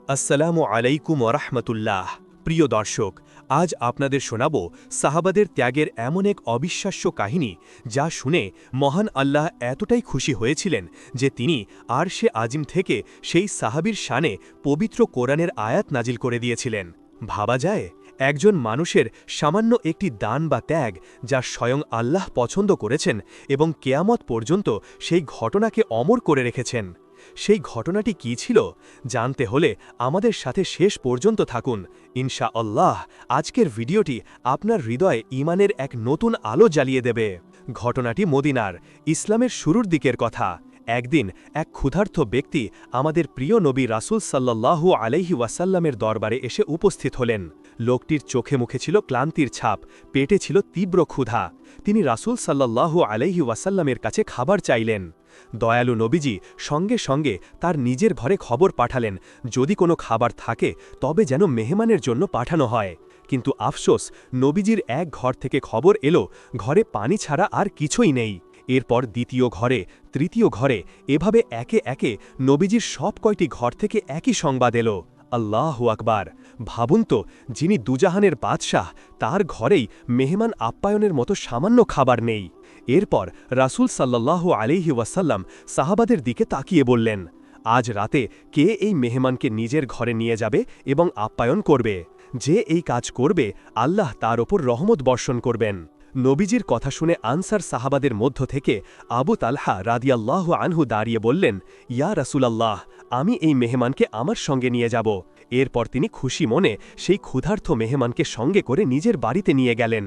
আসসালামু আলাইকুম ওরহমতুল্লাহ। প্রিয় দর্শক, আজ আপনাদের শোনাব সাহাবাদের ত্যাগের এমন এক অবিশ্বাস্য কাহিনী, যা শুনে মহান আল্লাহ এতটাই খুশি হয়েছিলেন যে তিনি আরশে আজিম থেকে সেই সাহাবীর শানে পবিত্র কোরআনের আয়াত নাজিল করে দিয়েছিলেন। ভাবা যায়, একজন মানুষের সামান্য একটি দান বা ত্যাগ, যা স্বয়ং আল্লাহ পছন্দ করেছেন এবং কেয়ামত পর্যন্ত সেই ঘটনাকে অমর করে রেখেছেন। সেই ঘটনাটি কী ছিল জানতে হলে আমাদের সাথে শেষ পর্যন্ত থাকুন। ইনশা আল্লাহ আজকের ভিডিওটি আপনার হৃদয়ে ঈমানের এক নতুন আলো জ্বালিয়ে দেবে। ঘটনাটি মদিনার ইসলামের শুরুর দিকের কথা। একদিন এক ক্ষুধার্ত ব্যক্তি আমাদের প্রিয় নবী রাসূল সাল্লাল্লাহু আলাইহি ওয়াসাল্লামের দরবারে এসে উপস্থিত হলেন। লোকটির চোখে মুখে ছিল ক্লান্তির ছাপ, পেটে ছিল তীব্র ক্ষুধা। তিনি রাসূল সাল্লাল্লাহু আলাইহি ওয়াসাল্লামের কাছে খাবার চাইলেন। দয়ালু নবীজি সঙ্গে সঙ্গে তার নিজের ঘরে খবর পাঠালেন, যদি কোনো খাবার থাকে তবে যেন মেহমানের জন্য পাঠানো হয়। কিন্তু আফসোস, নবীজির এক ঘর থেকে খবর এলো ঘরে পানি ছাড়া আর কিছুই নেই। এরপর দ্বিতীয় ঘরে, তৃতীয় ঘরে, এভাবে একে একে নবীজির সব কয়টি ঘর থেকে একই সংবাদ এলো। আল্লাহু আকবার! ভাবুন তো, যিনি দুজাহানের বাদশাহ, তার ঘরেই মেহমান আপ্যায়নের মতো সামান্য খাবার নেই। এরপর রাসূল সাল্লাল্লাহু আলাইহি ওয়াসাল্লাম সাহাবাদের দিকে তাকিয়ে বললেন, আজ রাতে কে এই মেহমানকে নিজের ঘরে নিয়ে যাবে এবং আপ্যায়ন করবে? যে এই কাজ করবে, আল্লাহ তার ওপর রহমত বর্ষণ করবেন। নবীজির কথা শুনে আনসার সাহাবাদের মধ্য থেকে আবু তালহা রাদিয়াল্লাহু আনহু দাঁড়িয়ে বললেন, ইয়া রাসূলাল্লাহ, আমি এই মেহমানকে আমার সঙ্গে নিয়ে যাব। এরপর তিনি খুশি মনে সেই ক্ষুধার্ত মেহমানকে সঙ্গে করে নিজের বাড়িতে নিয়ে গেলেন।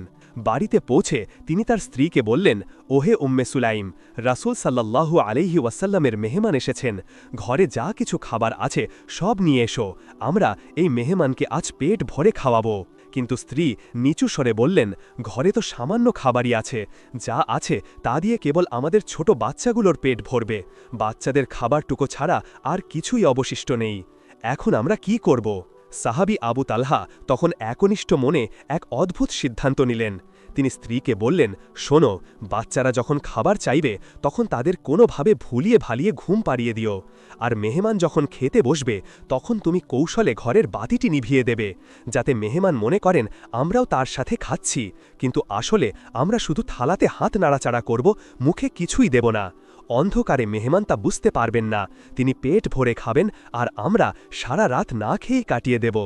বাড়িতে পৌঁছে তিনি তার স্ত্রীকে বললেন, ওহে উম্মে সুলাইম, রাসূল সাল্লাল্লাহু আলাইহি ওয়াসাল্লামের মেহমান এসেছেন, ঘরে যা কিছু খাবার আছে সব নিয়ে এসো, আমরা এই মেহমানকে আজ পেট ভরে খাওয়াবো। কিন্তু স্ত্রী নিচু স্বরে বললেন, ঘরে তো সামান্য খাবারই আছে, যা আছে তা দিয়ে কেবল আমাদের ছোট বাচ্চাগুলোর পেট ভরবে, বাচ্চাদের খাবারটুকু ছাড়া আর কিছুই অবশিষ্ট নেই। এখন আমরা কি করব? সাহাবী আবু তালহা তখন একনিষ্ঠ মনে এক অদ্ভুত সিদ্ধান্ত নিলেন। তিনি স্ত্রীকে বললেন, শোনো, বাচ্চারা যখন খাবার চাইবে তখন তাদের কোনোভাবে ভুলিয়ে ভালিয়ে ঘুম পাড়িয়ে দিও, আর মেহমান যখন খেতে বসবে তখন তুমি কৌশলে ঘরের বাতিটি নিভিয়ে দেবে, যাতে মেহমান মনে করেন আমরাও তার সাথে খাচ্ছি, কিন্তু আসলে আমরা শুধু থালাতে হাত নাড়াচাড়া করব, মুখে কিছুই দেব না। অন্ধকারে মেহমান তা বুঝতে পারবেন না, তিনি পেট ভরে খাবেন আর আমরা সারা রাত না খেয়েই কাটিয়ে দেব।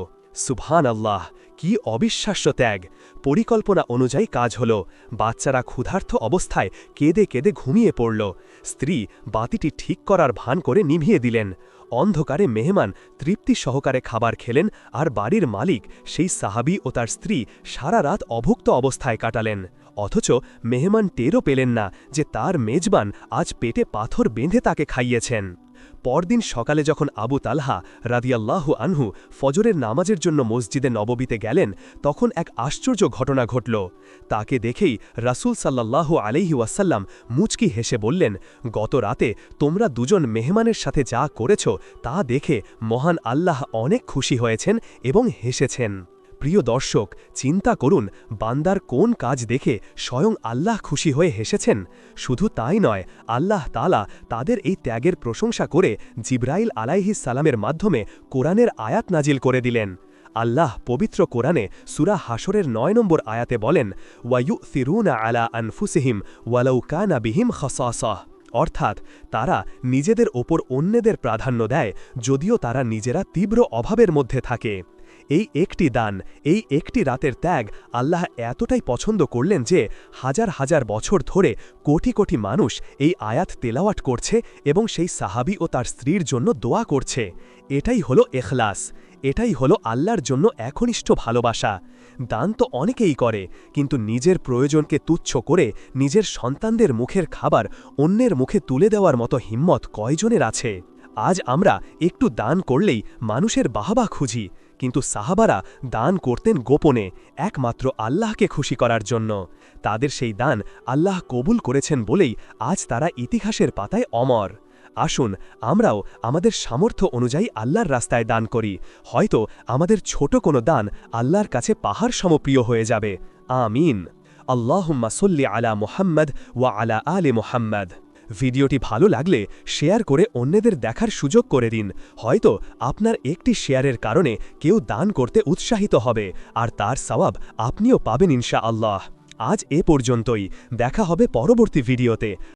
সুবহান আল্লাহ! কি অবিশ্বাস্য ত্যাগ! পরিকল্পনা অনুযায়ী কাজ হল। বাচ্চারা ক্ষুধার্ত অবস্থায় কেঁদে কেঁদে ঘুমিয়ে পড়ল। স্ত্রী বাতিটি ঠিক করার ভান করে নিভিয়ে দিলেন। অন্ধকারে মেহমান তৃপ্তি সহকারে খাবার খেলেন, আর বাড়ির মালিক সেই সাহাবী ও তার স্ত্রী সারা রাত অভুক্ত অবস্থায় কাটালেন। অথচ মেহমান টেরও পেলেন না যে তার মেজবান আজ পেটে পাথর বেঁধে তাকে খাইয়েছেন। পরদিন সকালে যখন আবু তালহা রাদিয়াল্লাহু আনহু ফজরের নামাজের জন্য মসজিদে নববীতে গেলেন, তখন এক আশ্চর্য ঘটনা ঘটল। তাকে দেখেই রাসূল সাল্লাল্লাহু আলাইহি ওয়াসাল্লাম মুচকি হেসে বললেন, গত রাতে তোমরা দুজন মেহমানের সাথে যা করেছ তা দেখে মহান আল্লাহ অনেক খুশি হয়েছেন এবং হেসেছেন। প্রিয় দর্শক, চিন্তা করুন, বান্দার কোন কাজ দেখে স্বয়ং আল্লাহ খুশি হয়ে হেসেছেন। শুধু তাই নয়, আল্লাহ তাআলা তাদের এই ত্যাগের প্রশংসা করে জিবরাইল আলাইহিস সালামের মাধ্যমে কোরআনের আয়াত নাজিল করে দিলেন। আল্লাহ পবিত্র কোরআনে সূরা হাশরের ৯ নম্বর আয়াতে বলেন, ওয়ায়ুসিরুনা আলা আনফুসিহিম ওয়ালাউ কানা বিহিম খাসাসাহ, অর্থাৎ তারা নিজেদের ওপর অন্যদের প্রাধান্য দেয়, যদিও তারা নিজেরা তীব্র অভাবের মধ্যে থাকে। এই একটি দান, এই একটি রাতের ত্যাগ আল্লাহ এতটাই পছন্দ করলেন যে হাজার হাজার বছর ধরে কোটি কোটি মানুষ এই আয়াত তেলাওয়াত করছে এবং সেই সাহাবী ও তার স্ত্রীর জন্য দোয়া করছে। এটাই হলো ইখলাস, এটাই হলো আল্লাহর জন্য একনিষ্ঠ ভালোবাসা। দান তো অনেকেই করে, কিন্তু নিজের প্রয়োজনকে তুচ্ছ করে নিজের সন্তানদের মুখের খাবার অন্যের মুখে তুলে দেওয়ার মতো হিম্মত কয়জনের আছে? আজ আমরা একটু দান করলেই মানুষের বাহবা খুঁজি, কিন্তু সাহাবারা দান করতেন গোপনে, একমাত্র আল্লাহকে খুশি করার জন্য। তাদের সেই দান আল্লাহ কবুল করেছেন বলেই আজ তারা ইতিহাসের পাতায় অমর। আসুন আমরাও আমাদের সামর্থ্য অনুযায়ী আল্লাহর রাস্তায় দান করি, হয়তো আমাদের ছোট কোনো দান আল্লাহর কাছে পাহাড় সমপ্রিয় হয়ে যাবে। আমিন। আল্লাহুম্মা সাল্লি আলা মুহাম্মাদ ওয়া আলা আলি মুহাম্মাদ। ভিডিওটি ভালো লাগলে শেয়ার করে অন্যদের দেখার সুযোগ করে দিন। হয়তো আপনার একটি শেয়ারের কারণে কেউ দান করতে উৎসাহিত হবে, আর তার সওয়াব আপনিও পাবেন ইনশাআল্লাহ। আজ এ পর্যন্তই, দেখা হবে পরবর্তী ভিডিওতে।